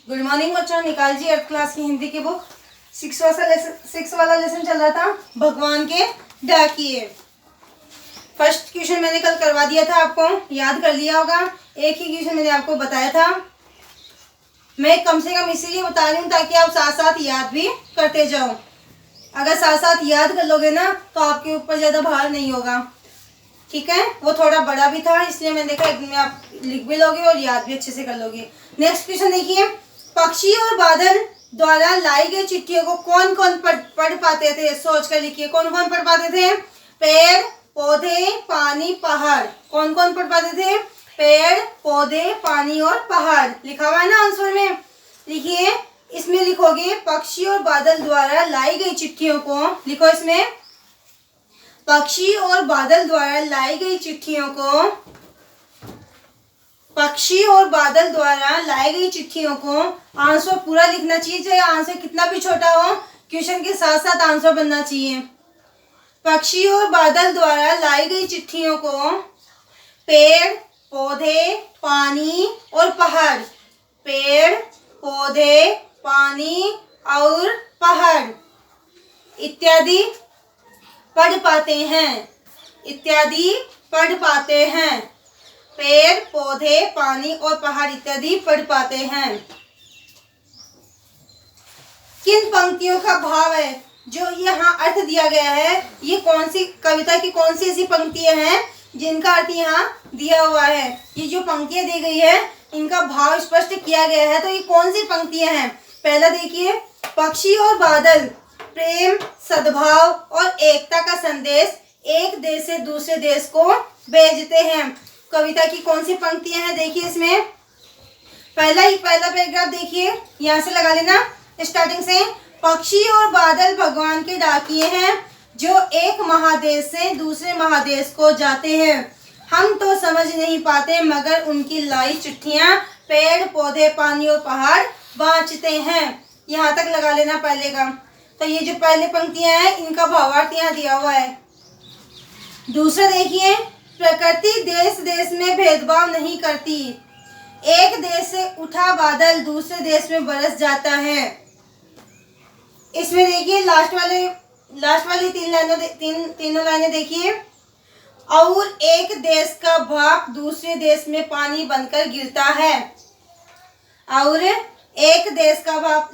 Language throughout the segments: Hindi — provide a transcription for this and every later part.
गुड मॉर्निंग बच्चों। निकाल अर्थ क्लास की हिंदी की बुक। सिक्स वाला लेसन चल रहा था, भगवान के डाकिए। फर्स्ट क्वेश्चन मैंने कल करवा दिया था, आपको याद कर लिया होगा। एक ही क्वेश्चन मैंने आपको बताया था। मैं कम से कम इसीलिए बता रही हूँ ताकि आप साथ साथ याद भी करते जाओ। अगर साथ साथ याद कर लोगे ना तो आपके ऊपर ज़्यादा भार नहीं होगा, ठीक है। वो थोड़ा बड़ा भी था, इसलिए मैंने देखा एक दिन में आप लिख भी लोगे और याद भी अच्छे से कर लोगे। नेक्स्ट क्वेश्चन देखिए, पक्षी और बादल द्वारा लाई गई चिट्ठियों को कौन कौन पढ़ पाते थे? सोच कर लिखिए, कौन कौन पढ़ पाते थे? पेड़, पौधे, पानी, पहाड़। कौन कौन पढ़ पाते थे? पेड़, पौधे, पानी और पहाड़। लिखा हुआ है ना आंसर में, लिखिए। इसमें लिखोगे पक्षी और बादल द्वारा लाई गई चिट्ठियों को, लिखो इसमें पक्षी और बादल द्वारा लाई गई चिट्ठियों को, पक्षी और बादल द्वारा लाई गई चिट्ठियों को। आंसर पूरा लिखना चाहिए, चाहे आंसर कितना भी छोटा हो, क्वेश्चन के साथ साथ आंसर बनना चाहिए। पक्षी और बादल द्वारा लाई गई चिट्ठियों को पेड़, पौधे, पानी और पहाड़। पेड़, पौधे, पानी और पहाड़ इत्यादि पढ़ पाते हैं, इत्यादि पढ़ पाते हैं। पेड़, पौधे, पानी और पहाड़ इत्यादि पढ़ पाते हैं। किन पंक्तियों का भाव है जो यहाँ अर्थ दिया गया है? ये कौन सी कविता की कौन सी ऐसी पंक्तियां हैं जिनका अर्थ यहाँ दिया हुआ है? ये जो पंक्तियां दी गई है इनका भाव स्पष्ट किया गया है, तो ये कौन सी पंक्तियां हैं? पहला देखिए, पक्षी और बादल प्रेम, सद्भाव और एकता का संदेश एक देश से दूसरे देश को भेजते हैं। कविता की कौन सी पंक्तियां हैं? देखिए इसमें पहला पैराग्राफ देखिए, यहाँ से लगा लेना स्टार्टिंग से। पक्षी और बादल भगवान के डाकिए हैं जो एक महादेश से दूसरे महादेश को जाते हैं। हम तो समझ नहीं पाते मगर उनकी लाई चिट्ठियां पेड़, पौधे, पानी और पहाड़ बांचते हैं। यहाँ तक लगा लेना पहले का। तो ये जो पहले पंक्तियां हैं इनका भावार्थ यहाँ दिया हुआ है। दूसरा देखिए, प्रकृति देश देश में भेदभाव नहीं करती। एक देश से उठा बादल दूसरे देश में बरस जाता है। इसमें देखिए लास्ट वाली तीनों लाइनें देखिए। और एक देश का भाप दूसरे देश में पानी बनकर गिरता है। और एक देश का भाप,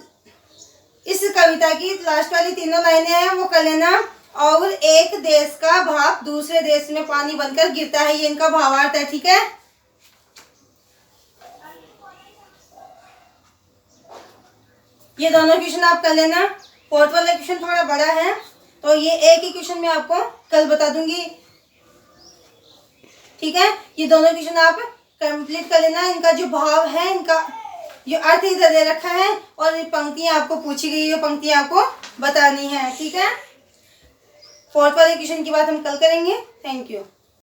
इस कविता की लास्ट वाली तीनों लाइनें हैं वो कर लेना। और एक देश का भाप दूसरे देश में पानी बनकर गिरता है, ये इनका भावार्थ है, ठीक है। ये दोनों क्वेश्चन आप कर लेना। फोर्थ वाला क्वेश्चन थोड़ा बड़ा है तो ये एक ही क्वेश्चन में आपको कल बता दूंगी, ठीक है। ये दोनों क्वेश्चन आप कंप्लीट कर लेना। इनका जो भाव है, इनका जो अर्थ इधर दे रखा है और ये पंक्तियां आपको पूछी गई है, पंक्तियां आपको बतानी है, ठीक है। फोर्थ वाले क्वेश्चन की बात हम कल करेंगे। Thank you.